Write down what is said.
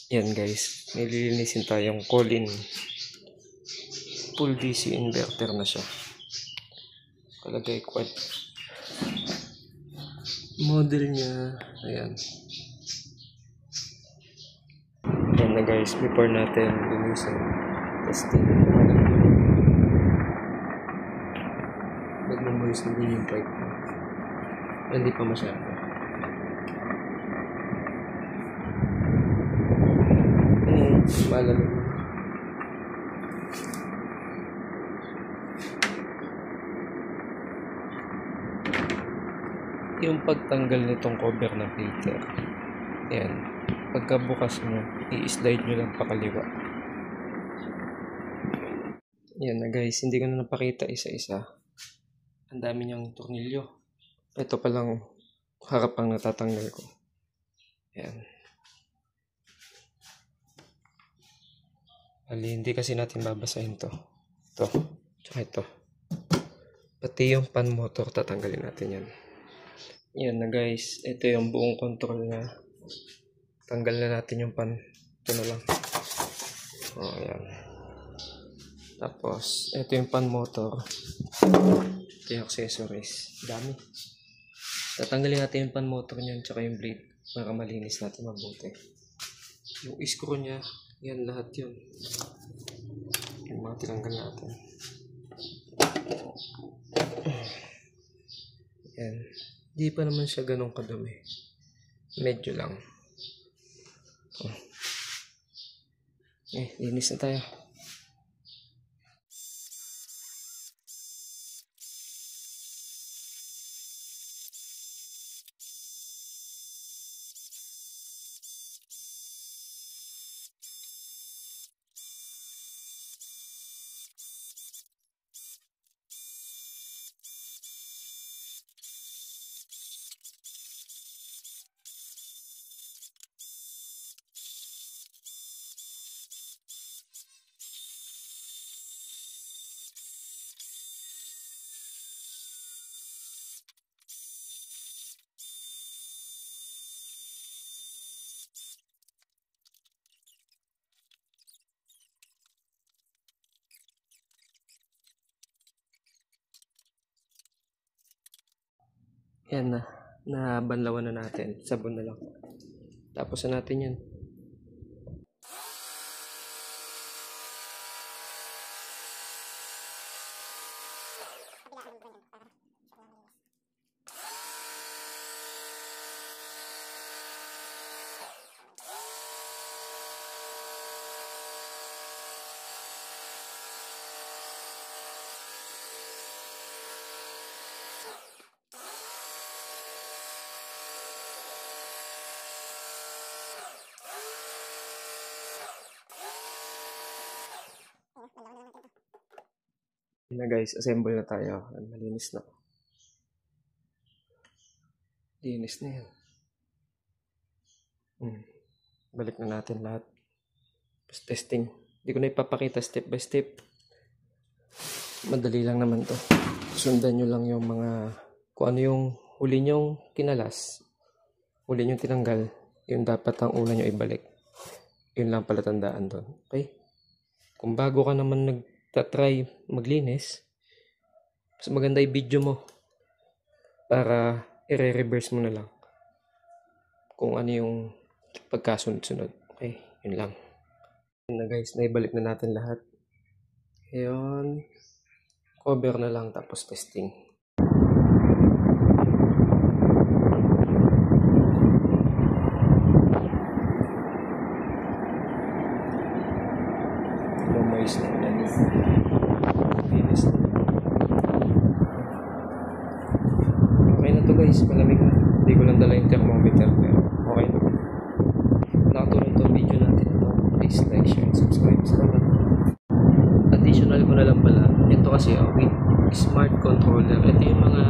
Yan guys, nililinisin tayong call-in. Full DC inverter na siya. Kalagay quad. Model niya, ayan. Yan na guys, before natin linisin, testing. Nagmamoist na din yung pipe. Hindi pa masyado. Malamig. Yung pagtanggal nitong cover ng filter, ayan, pagkabukas nyo, i-slide nyo lang pakaliwa. Yan na guys, hindi ko na napakita isa-isa. Ang dami niyang tornilyo. Ito palang harap ang natatanggal ko. Ayan. Hindi kasi natin babasahin to. Ito, tsaka ito. Pati yung pan motor, tatanggalin natin yan. Yan na guys, ito yung buong control niya. Tanggal na natin yung pan. Ito na lang. Oh, ayan. Tapos, ito yung pan motor. Ito yung accessories. Dami. Tatanggalin natin yung pan motor niyan, tsaka yung blade. Para malinis natin mabuti. Yung screw niya, yan lahat yun. Yung mga tinanggal natin. Yan. Di pa naman siya ganun kadumi. Medyo lang. Oh. Linis na tayo. Yan na. Nabanlawan na natin. Sabon na lang. Tapos na natin yan. Na guys, assemble na tayo. Malinis na. Linis na yan. Balik na natin lahat. Tapos testing. Hindi ko na ipapakita step by step. Madali lang naman to. Sundan nyo lang yung mga, kung ano yung huli nyong kinalas, huli nyong tinanggal, yung dapat ang una nyo ibalik. Yun lang pala tandaan doon. Okay? Kung bago ka naman nagtatry maglinis, mas maganda i-video mo para i-reverse mo na lang kung ano yung pagkasunod-sunod. Okay, yun lang. Yun na guys, naibalik na natin lahat. Ayun, cover na lang tapos testing. Moist na ulit. Linis na. Okay na to guys, malamig na. Hindi ko lang dala yung thermometer pero okay na. Nakatulong to video natin ito. Please like, share, and subscribe. Salamat. Additional ko na lang pala. Ito kasi with smart controller. Ito yung mga